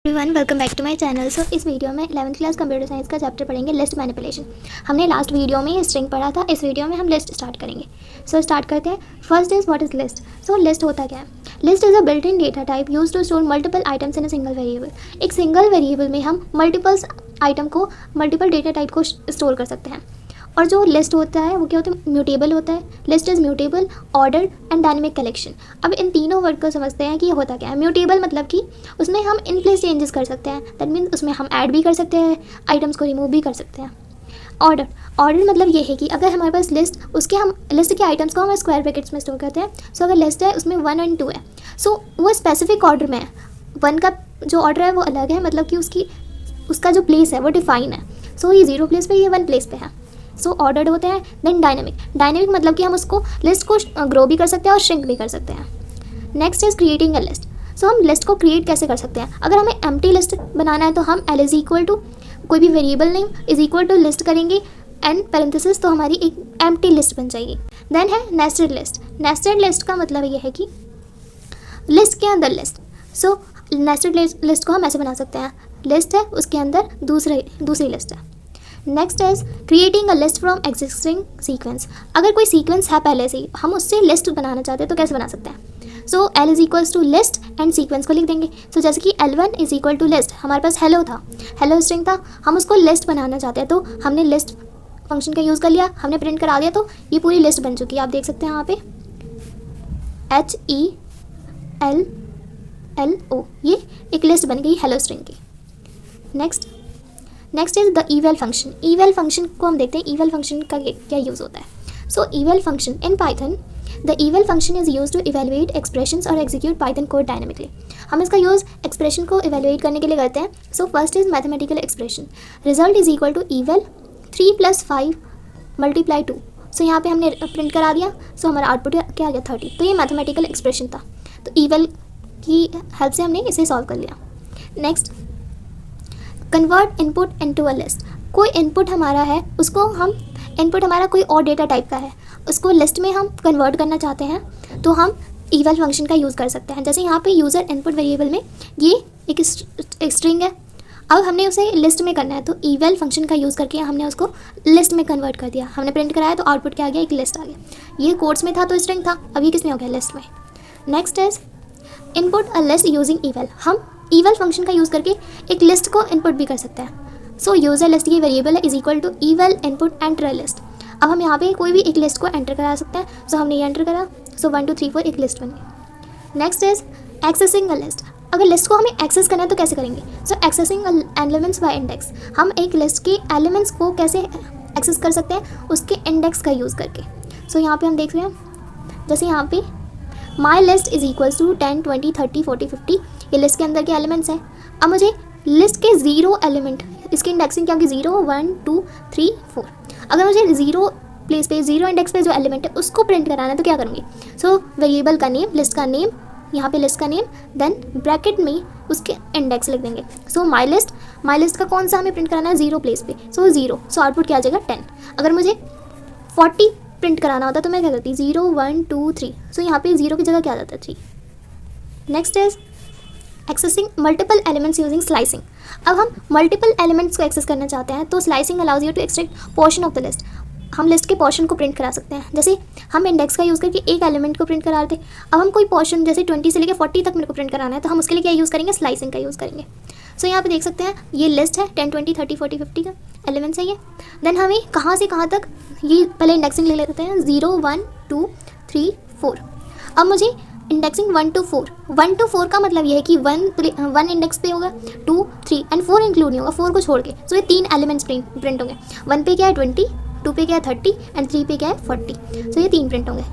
Everyone welcome back to my channel. So इस वीडियो में 11th क्लास कंप्यूटर साइंस का चैप्टर पढ़ेंगे लिस्ट मैनिपुलेशन। हमने लास्ट वीडियो में स्ट्रिंग पढ़ा था, इस वीडियो में हम लिस्ट स्टार्ट करेंगे। सो स्टार्ट करते हैं। First is what is list. So list होता क्या है? List is a built in data type use to store multiple items in a single variable. एक सिंगल वेरिएबल में हम मल्टीपल आइटम को, मल्टीपल डेटा टाइप को स्टोर कर सकते हैं। और जो लिस्ट होता है वो क्या होता है? म्यूटेबल होता है। List is mutable, order and dynamic collection. अब इन तीनों वर्ड को समझते हैं कि ये होता क्या है। म्यूटेबल मतलब कि उसमें हम इन प्लेस चेंजेस कर सकते हैं, दैट मीन्स उसमें हम ऐड भी कर सकते हैं, आइटम्स को रिमूव भी कर सकते हैं। ऑर्डर मतलब ये है कि अगर हमारे पास लिस्ट, उसके हम लिस्ट के आइटम्स को हम स्क्वायर ब्रैकेट्स में स्टोर करते हैं। सो अगर लिस्ट है उसमें 1 और 2 है, सो वो स्पेसिफिक ऑर्डर में है। 1 का जो ऑर्डर है वो अलग है, मतलब कि उसका जो प्लेस है वो डिफाइन है। सो ये 0 प्लेस पे, ये 1 प्लेस पे है। सो ऑर्डर्ड होते हैं। देन डायनेमिक मतलब कि हम उसको लिस्ट को ग्रो भी कर सकते हैं और श्रिंक भी कर सकते हैं। Next is creating a list. So हम लिस्ट को क्रिएट कैसे कर सकते हैं? अगर हमें एम्प्टी लिस्ट बनाना है तो हम एल इज इक्वल टू कोई भी variable name is equal to list करेंगे एंड पैरेंथेसिस, तो हमारी एक एम्प्टी लिस्ट बन जाएगी। देन है नेस्टेड लिस्ट। नेस्टेड लिस्ट का मतलब ये है कि लिस्ट के अंदर लिस्ट। सो नेस्टेड लिस्ट को हम ऐसे बना सकते हैं, लिस्ट है उसके अंदर दूसरी लिस्ट है। Next is creating a list from existing sequence. अगर कोई सीक्वेंस है पहले से ही, हम उससे लिस्ट बनाना चाहते हैं तो कैसे बना सकते हैं? So L is equals to list and sequence को लिख देंगे। सो जैसे कि L1 is equal to list, हमारे पास हेलो था, हेलो स्ट्रिंग था, हम उसको लिस्ट बनाना चाहते हैं तो हमने लिस्ट फंक्शन का यूज़ कर लिया, हमने प्रिंट करा दिया, तो ये पूरी लिस्ट बन चुकी है। आप देख सकते हैं यहाँ पे HELLO, ये एक लिस्ट बन गई हेलो स्ट्रिंग की। Next is the eval function. eval function को हम देखते हैं, eval फंक्शन का क्या यूज़ होता है। So eval function in Python, the eval function is use to evaluate expressions और एग्जीक्यूट पाइथन कोड डायनेमिकली। हम इसका यूज़ एक्सप्रेशन को इवेलुएट करने के लिए करते हैं। So first is mathematical expression, result is equal to eval 3 + 5 × 2। So यहाँ पे हमने प्रिंट करा दिया, सो हमारा आउटपुट क्या आ गया 30। तो ये मैथमेटिकल एक्सप्रेशन था, तो eval की हेल्प से हमने इसे सॉल्व कर लिया। Next, convert input into a list. कोई इनपुट हमारा है, उसको हम, इनपुट हमारा कोई और डेटा टाइप का है, उसको लिस्ट में हम कन्वर्ट करना चाहते हैं तो हम eval फंक्शन का यूज़ कर सकते हैं। जैसे यहाँ पे यूज़र इनपुट वेरिएबल में ये एक स्ट्रिंग है, अब हमने उसे लिस्ट में करना है तो eval फंक्शन का यूज़ करके हमने उसको लिस्ट में कन्वर्ट कर दिया। हमने प्रिंट कराया तो आउटपुट क्या आ गया? एक लिस्ट आ गया। ये कोड्स में था तो स्ट्रिंग था, अब ये किस में हो गया? लिस्ट में। Next is input a list using eval। हम eval फंक्शन का यूज़ करके एक लिस्ट को इनपुट भी कर सकते हैं। सो यूज़र लिस्ट की वेरिएबल है is equal to eval input enter list. अब हम यहाँ पे कोई भी एक लिस्ट को एंटर करा सकते हैं। सो हमने ये एंटर करा, सो 1 2 3 4 एक लिस्ट बन गई। Next is accessing a list. अगर लिस्ट को हमें एक्सेस करना है तो कैसे करेंगे? सो एक्सेसिंग एलिमेंट्स बाय इंडेक्स। हम एक लिस्ट के एलिमेंट्स को कैसे एक्सेस कर सकते हैं? उसके इंडेक्स का यूज़ करके। सो यहाँ पे हम देख रहे हैं, जैसे यहाँ पे my list is equals to 10 20 30 40 50, ये लिस्ट के अंदर के एलिमेंट्स हैं। अब मुझे लिस्ट के 0 एलिमेंट, इसकी इंडेक्सिंग क्या होगी? 0 1 2 3 4। अगर मुझे 0 प्लेस पे, 0 इंडेक्स पे जो एलिमेंट है उसको प्रिंट कराना है तो क्या करूँगी? सो वेरिएबल का नेम, लिस्ट का नेम, यहाँ पे लिस्ट का नेम, देन ब्रैकेट में उसके इंडेक्स लिख देंगे। सो माई लिस्ट का कौन सा हमें प्रिंट कराना है? 0 प्लेस पे, सो 0। सो आउटपुट क्या आ जाएगा? 10। अगर मुझे 40 प्रिंट कराना होता तो मैं क्या करती? 0 1 2 3। सो यहाँ पे 0 की जगह क्या आ जाता है? 3। Next is accessing multiple elements using slicing. अब हम मल्टीपल एलिमेंट्स को एक्सेस करना चाहते हैं तो slicing allows you to extract portion of the list. हम लिस्ट के पोर्शन को प्रिंट करा सकते हैं। जैसे हम इंडेक्स का यूज़ करके एक एलिमेंट को प्रिंट करा रहे थे, अब हम कोई पोर्शन जैसे 20 से लेकर 40 तक मेरे को प्रिंट कराना है तो हम उसके लिए क्या यूज़ करेंगे? स्लाइसिंग का यूज़ करेंगे। सो यहाँ पे देख सकते हैं ये लिस्ट है, 10 20 30 40 50 का एलिमेंट्स है ये। देन हमें कहाँ से कहाँ तक, ये पहले इंडेक्सिंग ले लेते हैं, 0 1 2 3 4। अब मुझे इंडेक्सिंग 1 to 4 का मतलब ये है कि 1 इंडेक्स पे होगा, 2 3 एंड 4 इंक्लूड नहीं होगा, 4 को छोड़ के। सो ये 3 एलिमेंट्स प्रिंट होंगे। 1 पे क्या है? 20, 2 पे क्या है? 30 एंड 3 पे क्या है? 40। सो ये 3 प्रिंट होंगे।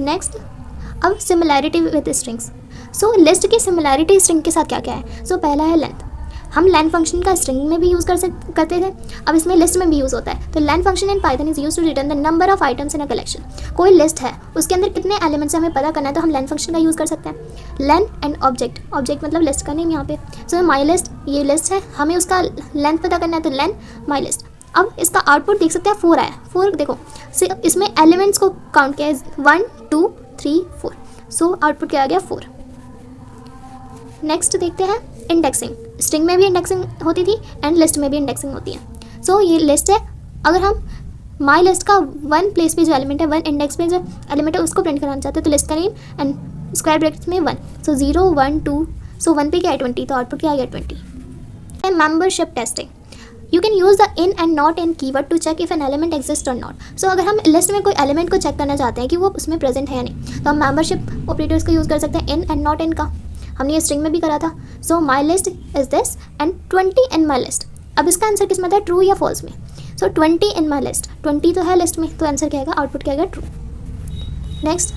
नेक्स्ट, अब similarity with strings. So list की सिमिलैरिटी स्ट्रिंग के साथ क्या क्या है? सो पहला है लेंथ। हम लेंथ फंक्शन का स्ट्रिंग में भी यूज़ करते थे, अब इसमें लिस्ट में भी यूज़ होता है। तो length function in Python is use to return the number of items in a collection. कोई लिस्ट है, उसके अंदर कितने एलिमेंट्स हमें पता करना है तो हम लेंथ फंक्शन का यूज़ कर सकते हैं। लेंथ एंड ऑब्जेक्ट मतलब लिस्ट का नेम यहाँ पे। सो माई लिस्ट, ये लिस्ट है, हमें उसका लेंथ पता करना है तो लेंथ माई लिस्ट। अब इसका आउटपुट देख सकते हैं 4 आया। 4 देखो, इसमें एलिमेंट्स को काउंट किया है 1 2 3 4। सो आउटपुट क्या आ गया? 4। नेक्स्ट देखते हैं इंडेक्सिंग, स्ट्रिंग में भी इंडेक्सिंग होती थी एंड लिस्ट में भी इंडेक्सिंग होती है। सो ये लिस्ट है, अगर हम माई लिस्ट का वन प्लेस पे जो एलिमेंट है, वन इंडेक्स पे जो एलिमेंट है उसको प्रिंट कराना चाहते हैं तो लिस्ट का नेम एंड स्क्वायर ब्रैकेट्स में 1, सो 0 1 2, सो 1 पे क्या है 20, तो आउटपुट क्या आ गया 20। And membership testing, you can use the in and not in keyword to check if an element exist और नॉट। सो अगर हम लिस्ट में कोई एलिमेंट को चेक करना चाहते हैं कि वो उसमें प्रेजेंट है या नहीं, तो हम मेंबरशिप ऑपरेटर्स का यूज़ कर सकते हैं इन एंड नॉट इन का। हमने ये स्ट्रिंग में भी करा था। So my list is this and 20 in my list. अब इसका आंसर किस में था, ट्रू या फॉल्स में। सो 20 इन माई लिस्ट, 20 तो है लिस्ट में, तो आंसर क्या आएगा, आउटपुट क्या आएगा, ट्रू। नेक्स्ट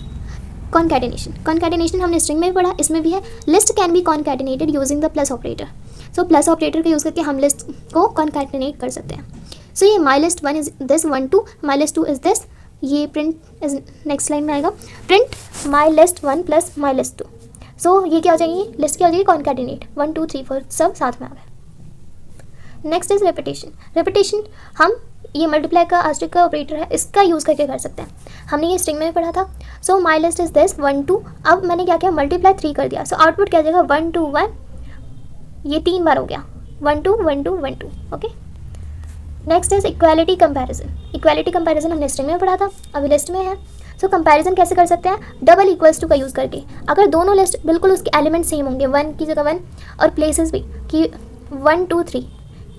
कॉन्कैटिनेशन, कॉन्कैटिनेशन हमने स्ट्रिंग में भी पढ़ा, इसमें भी है। List can be concatenated using the plus operator. So plus operator का यूज़ करके हम लिस्ट को कॉन्कैटिनेट कर सकते हैं। सो ये my list 1 is this 1 2, my list 2 is this, ये प्रिंट इज नेक्स्ट लाइन में आएगा, print my list 1 plus my list 2। सो ये क्या हो जाएगी, लिस्ट क्या हो जाएगी, कॉन्कैटिनेट 1 2 3 4 सब साथ में आ गए। नेक्स्ट इज रेपिटेशन, रेपिटेशन हम ये मल्टीप्लाई का आस्ट्रिक का ऑपरेटर है, इसका यूज़ करके कर सकते हैं। हमने ये स्ट्रिंग में भी पढ़ा था। So my list is this 1 2, अब मैंने क्या किया, मल्टीप्लाई 3 कर दिया। सो आउटपुट क्या आ जाएगा, 1 2 1, ये 3 बार हो गया, 1 2 1 2 1 2। Okay, next is equality comparison, equality comparison हमने स्ट्रिंग में पढ़ा था, अभी लिस्ट में है। सो कंपैरिजन कैसे कर सकते हैं, डबल इक्वल्स टू का यूज़ करके। अगर दोनों लिस्ट बिल्कुल उसके एलिमेंट सेम होंगे, 1 की जगह 1, और प्लेसेस भी कि 1 2 3,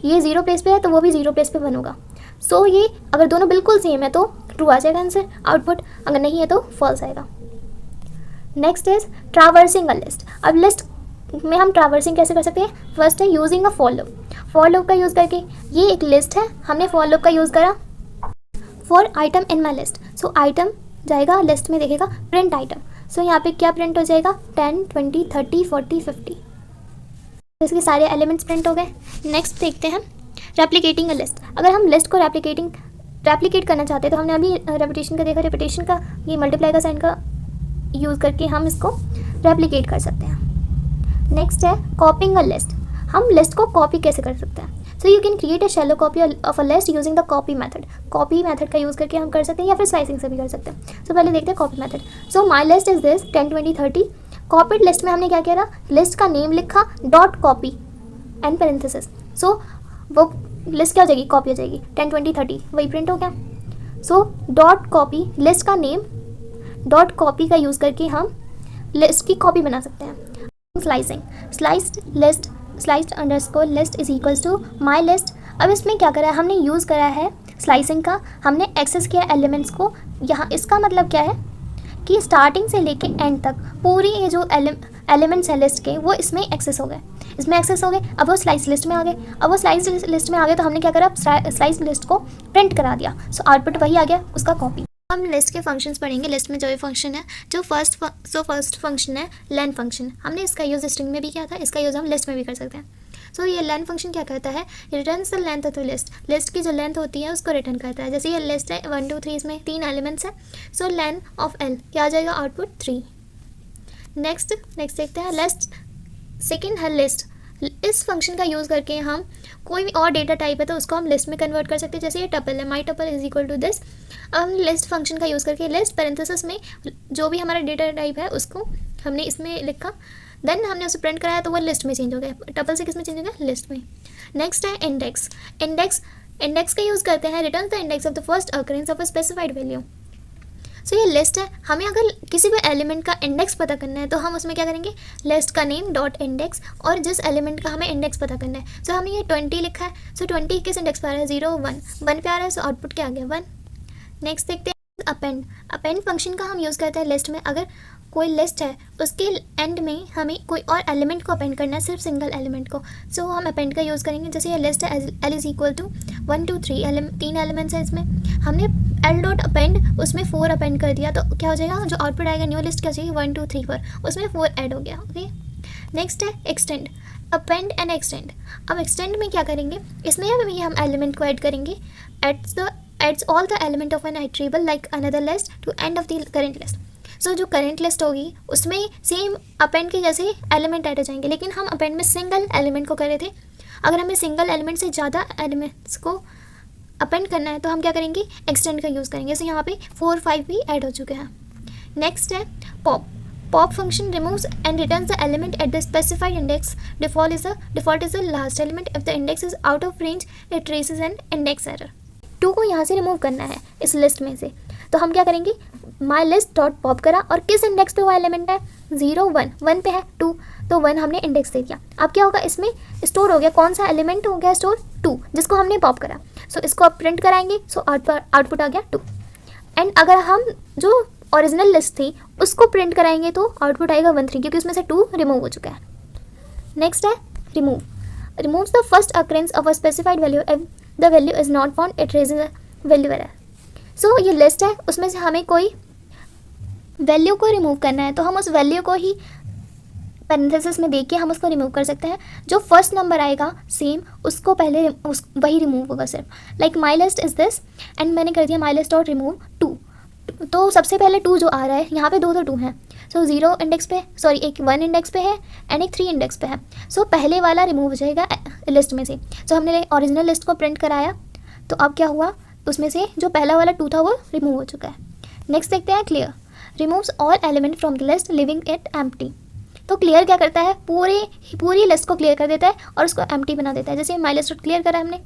ये 0 प्लेस पे है तो वो भी 0 प्लेस पे 1 होगा। सो ये अगर दोनों बिल्कुल सेम है तो ट्रू आ जाएगा आंसर, आउटपुट। अगर नहीं है तो फॉल्स आएगा। Next is traversing a list. अब लिस्ट में हम ट्रैवर्सिंग कैसे कर सकते हैं, फर्स्ट है using a for loop. For loop का यूज़ करके, ये एक लिस्ट है, हमने फॉर लूप का यूज़ करा for item in my list. So item जाएगा लिस्ट में, देखेगा प्रिंट आइटम। सो यहाँ पे क्या प्रिंट हो जाएगा, 10 20 30 40 50, इसके सारे एलिमेंट्स प्रिंट हो गए। नेक्स्ट देखते हैं रेप्लिकेटिंग अ लिस्ट। अगर हम लिस्ट को रेप्लिकेट करना चाहते हैं तो हमने अभी रेपिटेशन का देखा, रेपिटेशन का ये मल्टीप्लाई का साइन का यूज़ करके हम इसको रेप्लिकेट कर सकते हैं। नेक्स्ट है कॉपिंग अ लिस्ट, हम लिस्ट को कॉपी कैसे कर सकते हैं। So you can create a shallow copy of a list using the copy method. Copy method का यूज़ करके हम कर सकते हैं या फिर स्लाइसिंग से भी कर सकते हैं। सो पहले देखते हैं copy method. So my list is this 10 20 30, copied list में हमने क्या किया, लिस्ट का नेम लिखा, डॉट कॉपी एंड पैरेंथेसिस। सो वो लिस्ट क्या हो जाएगी, कॉपी हो जाएगी, 10 20 30 वही प्रिंट हो गया। सो डॉट कॉपी, लिस्ट का नेम डॉट कॉपी का यूज़ करके हम लिस्ट की कॉपी बना सकते हैं। Slicing, sliced list, sliced underscore list is equals to my list. अब इसमें क्या करा है, हमने यूज़ करा है स्लाइसिंग का, हमने एक्सेस किया एलिमेंट्स को। यहाँ इसका मतलब क्या है कि स्टार्टिंग से लेके एंड तक पूरी ये जो एलिमेंट्स हैं लिस्ट के, वो इसमें एक्सेस हो गए, इसमें एक्सेस हो गए। अब वो स्लाइस लिस्ट में आ गए, अब वो स्लाइस लिस्ट में आ गए तो हमने क्या करा, स्लाइस लिस्ट को प्रिंट करा दिया। सो आउटपुट वही आ गया, उसका कॉपी। हम लिस्ट के फंक्शंस पढ़ेंगे। लिस्ट में जो भी फंक्शन है, जो फर्स्ट फंक्शन है लेन फंक्शन, हमने इसका यूज़ स्ट्रिंग में भी किया था, इसका यूज़ हम लिस्ट में भी कर सकते हैं। सो ये लेन फंक्शन क्या करता है, returns the length of the list, list की जो लेंथ होती है उसको रिटर्न करता है। जैसे ये लिस्ट है 1 2 3, इसमें 3 एलिमेंट्स हैं। सो लेन ऑफ एल क्या आ जाएगा, आउटपुट 3। नेक्स्ट देखते हैं लिस्ट। सेकेंड है लिस्ट, इस फंक्शन का यूज़ करके हम कोई भी और डेटा टाइप है तो उसको हम लिस्ट में कन्वर्ट कर सकते हैं। जैसे ये टपल है, my tuple is equal to this. अब हम लिस्ट फंक्शन का यूज़ करके लिस्ट पैरेंथेसिस में जो भी हमारा डेटा टाइप है उसको हमने इसमें लिखा, देन हमने उसे प्रिंट कराया तो वो लिस्ट में चेंज हो गया। टपल से किस में चेंज हो गया, लिस्ट में। नेक्स्ट है इंडेक्स। इंडेक्स का यूज़ करते हैं, return the index of the first occurrence of a specified value. So ये लिस्ट है, हमें अगर किसी भी एलिमेंट का इंडेक्स पता करना है तो हम उसमें क्या करेंगे, लिस्ट का नेम डॉट इंडेक्स और जिस एलिमेंट का हमें इंडेक्स पता करना है। सो हमने ये 20 लिखा है। सो 20 किस इंडेक्स पे आ रहा है, 0 1 1 पे आ रहा है। सो आउटपुट क्या आ गया, 1। नेक्स्ट देखते हैं अपेंड फंक्शन का हम यूज़ करते हैं लिस्ट में। अगर कोई लिस्ट है उसके एंड में हमें कोई और एलिमेंट को अपेंड करना है, सिर्फ सिंगल एलिमेंट को। सो हम अपेंड का यूज़ करेंगे। जैसे ये लिस्ट है L is equal to 1 2 3, 3 elements हैं इसमें, हमने एल डॉट अपेंड उसमें 4 अपेंड कर दिया तो क्या हो जाएगा, जो आउटपुट आएगा न्यू लिस्ट क्या हो जाएगी, 1 2 3 4, उसमें 4 ऐड हो गया। ओके, नेक्स्ट है एक्सटेंड, अपेंड एंड एक्सटेंड। अब एक्सटेंड में क्या करेंगे, इसमें हम एलिमेंट को ऐड करेंगे, adds all the element of an iterable like another list to end of the current list। सो जो करंट लिस्ट होगी उसमें सेम अपेंड के जैसे एलिमेंट ऐड हो जाएंगे, लेकिन हम अपेंड में सिंगल एलिमेंट को कर रहे थे। अगर हमें सिंगल एलिमेंट से ज़्यादा एलिमेंट्स को अपेंड करना है तो हम क्या करेंगे, एक्सटेंड का यूज़ करेंगे। सो यहाँ पे 4 5 भी ऐड हो चुके हैं। नेक्स्ट है pop. Pop function removes and returns the element at the specified index. Default is the last element. If the index is out of range, it traces an index error. 2 को यहाँ से remove करना है इस list में से, तो हम क्या करेंगे, माई लिस्ट डॉट पॉप करा और किस इंडेक्स पे वो एलिमेंट है 0 1 1 पे है 2, तो 1 हमने इंडेक्स दे दिया. अब क्या होगा, इसमें स्टोर हो गया कौन सा एलिमेंट हो गया स्टोर 2 जिसको हमने पॉप करा. सो इसको अब प्रिंट कराएंगे. सो आउटपुट आ गया 2. एंड अगर हम जो ओरिजिनल लिस्ट थी उसको प्रिंट कराएंगे तो आउटपुट आएगा 1 3 क्योंकि उसमें से 2 रिमूव हो चुका है. नेक्स्ट है remove. Removes the first occurrence of a specified value if the value is not found, it raises a value error. So ये लिस्ट है, उसमें से हमें कोई वैल्यू को रिमूव करना है तो हम उस वैल्यू को ही पैरेंथेसिस में देख के हम उसको रिमूव कर सकते हैं. जो फर्स्ट नंबर आएगा सेम उसको पहले वही रिमूव होगा सिर्फ. Like my list is this and मैंने कर दिया माई लिस्ट डॉट रिमूव 2, तो सबसे पहले 2 जो आ रहा है यहाँ पे 2 तो 2 हैं. सो 0 इंडेक्स पे, सॉरी एक 1 इंडेक्स पे है एंड एक 3 इंडेक्स पे है. सो पहले वाला रिमूव हो जाएगा लिस्ट में से. सो हमने ओरिजिनल लिस्ट को प्रिंट कराया तो अब क्या हुआ, उसमें से जो पहला वाला 2 था वो रिमूव हो चुका है. नेक्स्ट देखते हैं clear. Removes all element from the list living it empty. तो क्लियर क्या करता है, पूरी लिस्ट को क्लियर कर देता है और उसको एम्प्टी बना देता है. जैसे माई लिस्ट क्लियर करा हमने,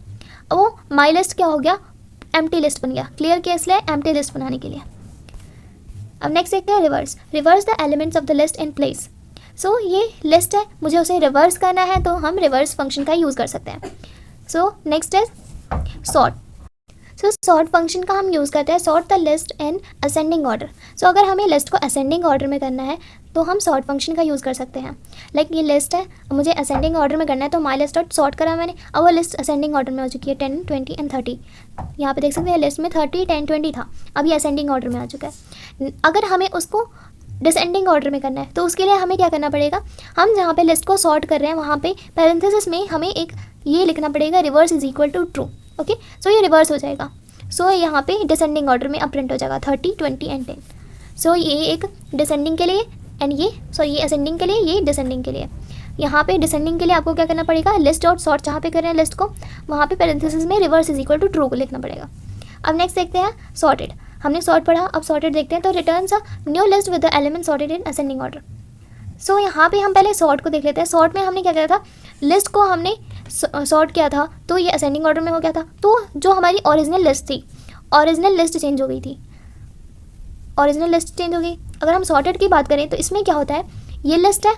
अब वो माई लिस्ट क्या हो गया, एम्प्टी लिस्ट बन गया. क्लियर किया इसलिए एम्प्टी लिस्ट बनाने के लिए. अब नेक्स्ट देखते हैं reverse. Reverses the elements of the list in place. So ये लिस्ट है, मुझे उसे रिवर्स करना है तो हम रिवर्स फंक्शन का यूज़ कर सकते हैं. सो नेक्स्ट है सॉर्ट. सो सॉर्ट फंक्शन का हम यूज़ करते हैं sort the list in ascending order. So अगर हमें लिस्ट को असेंडिंग ऑर्डर में करना है तो हम सॉर्ट फंक्शन का यूज़ कर सकते हैं. लाइक ये लिस्ट है, मुझे असेंडिंग ऑर्डर में करना है तो माई लिस्ट डॉट सॉर्ट करा मैंने, अब वो लिस्ट असेंडिंग ऑर्डर में हो चुकी है 10 20 एंड 30. यहाँ पे देख सकते हैं लिस्ट में 30 10 20 था, अब ये असेंडिंग ऑर्डर में आ चुका है. अगर हमें उसको डिसेंडिंग ऑर्डर में करना है तो उसके लिए हमें क्या करना पड़ेगा, हम जहाँ पे लिस्ट को सॉर्ट कर रहे हैं वहाँ पे पैरेंथेसिस में हमें एक ये लिखना पड़ेगा reverse is equal to true. Okay, so ये रिवर्स हो जाएगा. सो यहाँ पे डिसेंडिंग ऑर्डर में अब प्रिंट हो जाएगा 30 20 एंड 10. सो ये एक डिसेंडिंग के लिए एंड ये ये असेंडिंग के लिए, ये डिसेंडिंग के लिए. यहाँ पे डिसेंडिंग के लिए आपको क्या करना पड़ेगा, लिस्ट डॉट सॉर्ट जहाँ पे कर रहे हैं लिस्ट को वहाँ पे पैरेंथेसिस में reverse is equal to true को लिखना पड़ेगा. अब नेक्स्ट देखते हैं सॉर्टेड. हमने सॉर्ट पढ़ा, अब सॉर्टेड देखते हैं. तो returns a new list with the element sorted in ascending order. So यहाँ पे हम पहले सॉर्ट को देख लेते हैं. सॉर्ट में हमने क्या किया था, लिस्ट को हमने सॉर्ट किया था तो ये असेंडिंग ऑर्डर में हो गया था. तो जो हमारी ओरिजिनल लिस्ट थी, ओरिजिनल लिस्ट चेंज हो गई थी, ओरिजिनल लिस्ट चेंज हो गई. अगर हम सॉर्टेड की बात करें तो इसमें क्या होता है, ये लिस्ट है,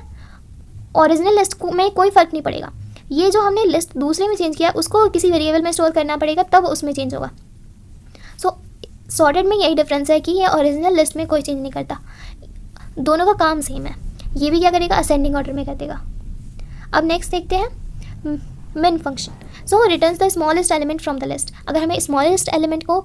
ओरिजिनल लिस्ट में कोई फ़र्क नहीं पड़ेगा. ये जो हमने लिस्ट दूसरे में चेंज किया उसको किसी वेरिएबल में स्टोर करना पड़ेगा तब उसमें चेंज होगा. सो सॉर्टेड में यही डिफरेंस है कि ये ओरिजिनल लिस्ट में कोई चेंज नहीं करता, दोनों का काम सेम है. ये भी क्या करेगा, असेंडिंग ऑर्डर में कर देगा. अब नेक्स्ट देखते हैं min function. So returns the smallest element from the list. अगर हमें स्मॉलेस्ट एलिमेंट को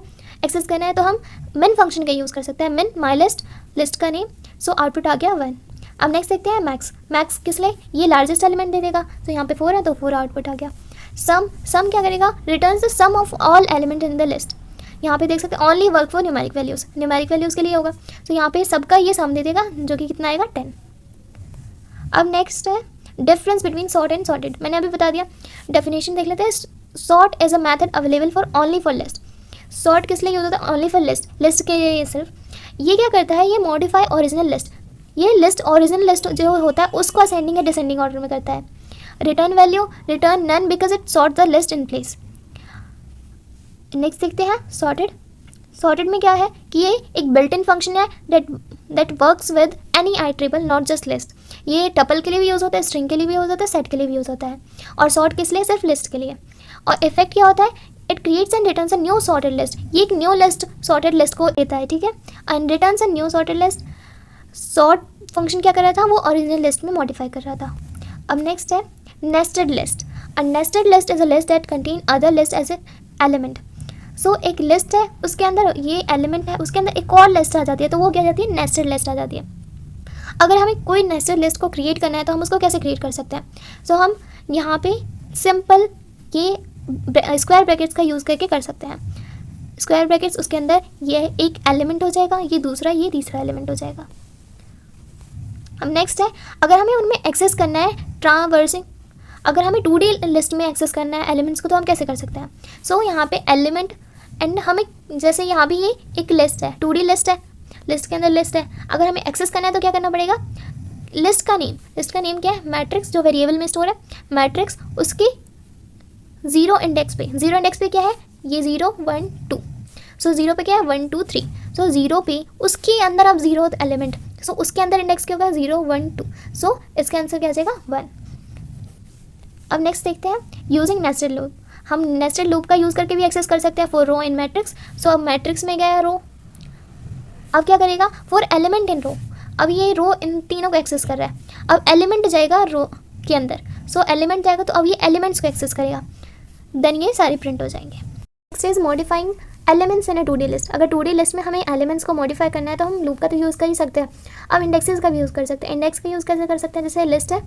एक्सेस करना है तो हम min फंक्शन का यूज़ कर सकते हैं. min माई लिस्ट का नेम. सो आउटपुट आ गया 1. अब नेक्स्ट देखते हैं मैक्स. मैक्स किस लिए, ये लार्जेस्ट एलिमेंट दे देगा. तो यहाँ पे 4 है तो 4 आउटपुट आ गया. सम क्या करेगा, returns the sum of all element in the list. यहाँ पे देख सकते हैं only work for numeric values, numeric values के लिए होगा. तो यहाँ पे सबका ये सम दे देगा जो कि कितना आएगा 10. अब नेक्स्ट है difference between sort and sorted. मैंने अभी बता दिया, डेफिनेशन देख लेते हैं. Sort is a method available for only for list. Sort किस लिए यूज होता है, ओनली फॉर लिस्ट, लिस्ट के लिए सिर्फ. ये क्या करता है, ये मॉडिफाई ओरिजिनल लिस्ट. ये लिस्ट ओरिजिनल लिस्ट जो होता है उसको असेंडिंग या डिसेंडिंग ऑर्डर में करता है. Return value, return none because it sort the list in place. Next देखते हैं सॉर्टेड. सॉर्टेड में क्या है कि ये एक बिल्ट इन फंक्शन है that works with any iterable not just list. ये टपल के लिए भी यूज़ होता है, स्ट्रिंग के लिए भी यूज़ होता है, सेट के लिए भी यूज़ होता है. और सॉर्ट किस लिए, सिर्फ लिस्ट के लिए. और इफेक्ट क्या होता है, it creates and returns a new sorted list. ये एक न्यू लिस्ट सॉर्टेड लिस्ट को देता है, ठीक है. And returns a new sorted list. Sort function क्या कर रहा था, वो ओरिजिनल लिस्ट में मॉडिफाई कर रहा था. अब नेक्स्ट है nested list. A nested list is a list that contain other list as a element. So एक लिस्ट है, उसके अंदर ये एलिमेंट है, उसके अंदर एक और लिस्ट आ जाती है, तो वो क्या जाती है, नेस्टेड लिस्ट आ जाती है. अगर हमें कोई नेस्टेड लिस्ट को क्रिएट करना है तो हम उसको कैसे क्रिएट कर सकते हैं. सो हम यहाँ पे सिंपल ये स्क्वायर ब्रैकेट्स का यूज़ करके कर सकते हैं. स्क्वायर ब्रैकेट्स, उसके अंदर ये एक एलिमेंट हो जाएगा, ये दूसरा, ये तीसरा एलिमेंट हो जाएगा. अब नेक्स्ट है, अगर हमें उनमें एक्सेस करना है ट्रांवर्सिंग, अगर हमें 2D लिस्ट में एक्सेस करना है एलिमेंट्स को तो हम कैसे कर सकते हैं. सो यहाँ पे एलिमेंट एंड हमें, जैसे यहाँ भी ये एक लिस्ट है, 2D लिस्ट है, लिस्ट के अंदर लिस्ट है, अगर हमें एक्सेस करना है तो क्या करना पड़ेगा, लिस्ट का नेम क्या है, मैट्रिक्स जो वेरिएबल में स्टोर है, मैट्रिक्स उसकी जीरो इंडेक्स पे क्या है, ये 0 1 2, सो 0 पे क्या है 1 2 3, सो 0 पे उसके अंदर अब 0th एलिमेंट, सो उसके अंदर इंडेक्स क्या होगा 0 1 2, सो इसका आंसर क्या आ जाएगा 1। अब नेक्स्ट देखते हैं यूजिंग नेस्टेड लूप। हम नेस्टेड लूप का यूज़ करके भी एक्सेस कर सकते हैं फॉर रो इन मैट्रिक्स। सो अब मैट्रिक्स में गया रो, अब क्या करेगा फॉर एलिमेंट इन रो, अब ये रो इन तीनों को एक्सेस कर रहा है, अब एलिमेंट जाएगा रो के अंदर, सो एलिमेंट जाएगा तो अब ये एलिमेंट्स को एक्सेस करेगा, देन ये सारी प्रिंट हो जाएंगे। Next is modifying elements in a 2D list. अगर 2D लिस्ट में हमें एलिमेंट्स को मॉडिफाई करना है तो हम लूप का तो यूज़ कर ही सकते हैं। अब इंडेक्सेस का भी यूज़ कर सकते हैं। इंडेक्स का यूज़ कैसे कर सकते हैं, जैसे लिस्ट है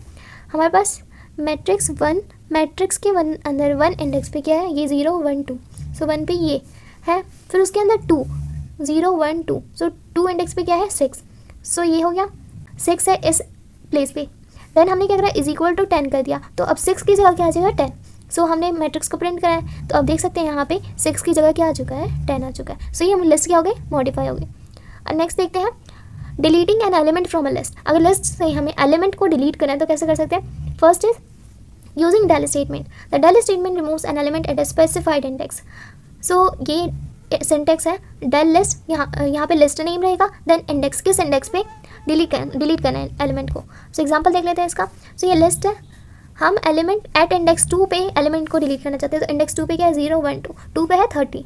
हमारे पास मैट्रिक्स 1, मैट्रिक्स के अंदर 1 इंडेक्स पे क्या है, ये 0 1 2, सो 1 पे ये है, फिर उसके अंदर 2 0 1 2, सो 2 इंडेक्स पे क्या है 6, सो ये हो गया 6 है इस प्लेस पे। देन हमने क्या करा इज इक्वल टू 10 कर दिया, तो अब 6 की जगह क्या आ जाएगा 10, सो हमने मैट्रिक्स को प्रिंट करा है, तो अब देख सकते हैं यहाँ पे 6 की जगह क्या आ चुका है 10 आ चुका है, सो ये लिस्ट क्या हो गई मॉडिफाई हो गई। और नेक्स्ट देखते हैं deleting an element from a list. अगर लिस्ट से हमें एलिमेंट को डिलीट करना है तो कैसे कर सकते हैं, first is using del statement. The del statement removes an element at a specified index. So ये सिंटेक्स है del लिस्ट, यहाँ पे लिस्ट नेम रहेगा, देन इंडेक्स, किस इंडेक्स पे डिलीट करना है एलिमेंट को। सो एग्जांपल देख लेते हैं इसका। सो ये लिस्ट है, हम एलिमेंट एट इंडेक्स 2 पे एलिमेंट को डिलीट करना चाहते हैं, तो इंडेक्स 2 पे क्या है 0 1 2, 2 पे है 30।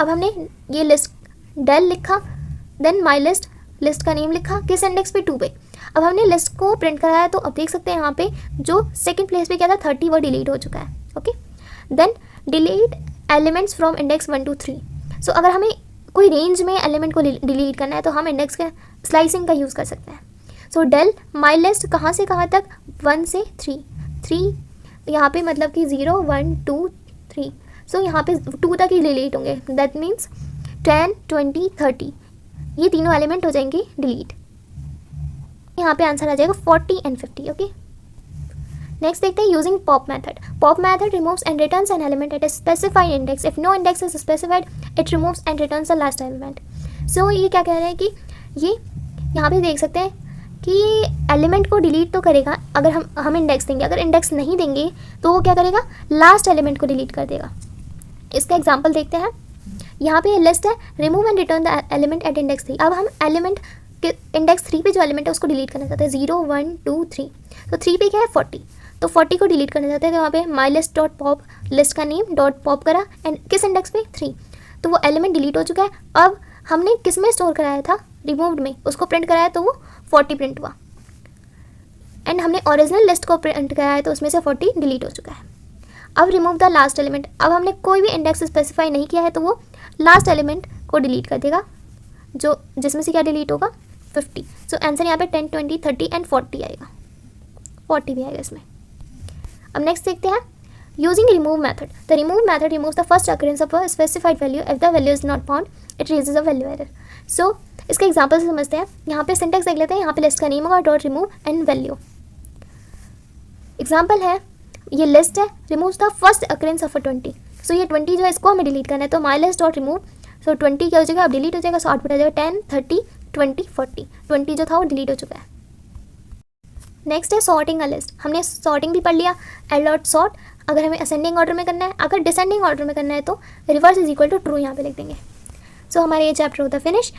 अब हमने ये लिस्ट del लिखा, देन माई लिस्ट का नेम लिखा, किस इंडेक्स पे 2 पे। अब हमने लिस्ट को प्रिंट कराया, तो अब देख सकते हैं यहाँ पे जो सेकंड प्लेस पे क्या था 30, वो डिलीट हो चुका है। Okay, then delete elements from index 1 to 3। So अगर हमें कोई रेंज में एलिमेंट को डिलीट करना है तो हम इंडेक्स का स्लाइसिंग का यूज़ कर सकते हैं। सो del माई लिस्ट कहाँ से कहाँ तक, 1 से 3 यहाँ पे मतलब कि 0 1 2 3, सो यहाँ पे 2 तक ही डिलीट होंगे, दैट मीन्स 10 20 30, ये तीनों एलिमेंट हो जाएंगे डिलीट। यहाँ पे आंसर आ जाएगा 40 and 50। ओके, नेक्स्ट देखते हैं using pop method. Pop method removes and returns an element at a specified index, if no index is specified it removes and returns the last element. So ये क्या कह रहे हैं कि ये यहाँ पे देख सकते हैं कि एलिमेंट को डिलीट तो करेगा अगर हम इंडेक्स देंगे, अगर इंडेक्स नहीं देंगे तो वो क्या करेगा लास्ट एलिमेंट को डिलीट कर देगा। इसका एग्जाम्पल देखते हैं। यहाँ पे लिस्ट है, remove and return the element at index 3। अब हम एलिमेंट के इंडेक्स 3 पे जो एलिमेंट है उसको डिलीट करना चाहते हैं, 0 1 2 3, तो 3 पे क्या है 40, तो 40 को डिलीट करना चाहते हैं, तो वहाँ पे my list dot pop, list का नेम डॉट पॉप करा, एंड किस इंडेक्स पे 3, तो वो एलिमेंट डिलीट हो चुका है। अब हमने किस में स्टोर कराया था, रिमूव्ड में, उसको प्रिंट कराया तो वो 40 प्रिंट हुआ, एंड हमने ओरिजिनल लिस्ट को प्रिंट कराया तो उसमें से 40 डिलीट हो चुका है। अब रिमूव द लास्ट एलिमेंट, अब हमने कोई भी इंडेक्स स्पेसिफाई नहीं किया है तो वो लास्ट एलिमेंट को डिलीट कर देगा, जो जिसमें से क्या डिलीट होगा 50। सो आंसर यहाँ पे 10 20 30 एंड 40 आएगा, 40 भी आएगा इसमें। अब नेक्स्ट देखते हैं using remove method. The remove method removes the first occurrence of a specified value, if the value is not found it raises a value error. So इसका एग्जाम्पल से समझते हैं। यहाँ पे सिंटेक्स देख लेते हैं। यहाँ पे लिस्ट का नेम होगा dot remove and value. Example है, ये लिस्ट है, removes the first occurrence of अ 20। सो ये 20 जो है इसको हमें डिलीट करना है, तो माई लिस्ट डॉट रिमूव, सो 20 क्या हो जाएगा अब डिलीट हो जाएगा, सो आउटपुट आ जाएगा 10 30 20 40, 20 जो था वो डिलीट हो चुका है। नेक्स्ट है सॉर्टिंग अ लिस्ट। हमने सॉर्टिंग भी पढ़ लिया, एल डॉट सॉर्ट, अगर हमें असेंडिंग ऑर्डर में करना है, अगर डिसेंडिंग ऑर्डर में करना है तो reverse is equal to true यहाँ पे लिख देंगे। सो हमारा ये चैप्टर होता है फिनिश।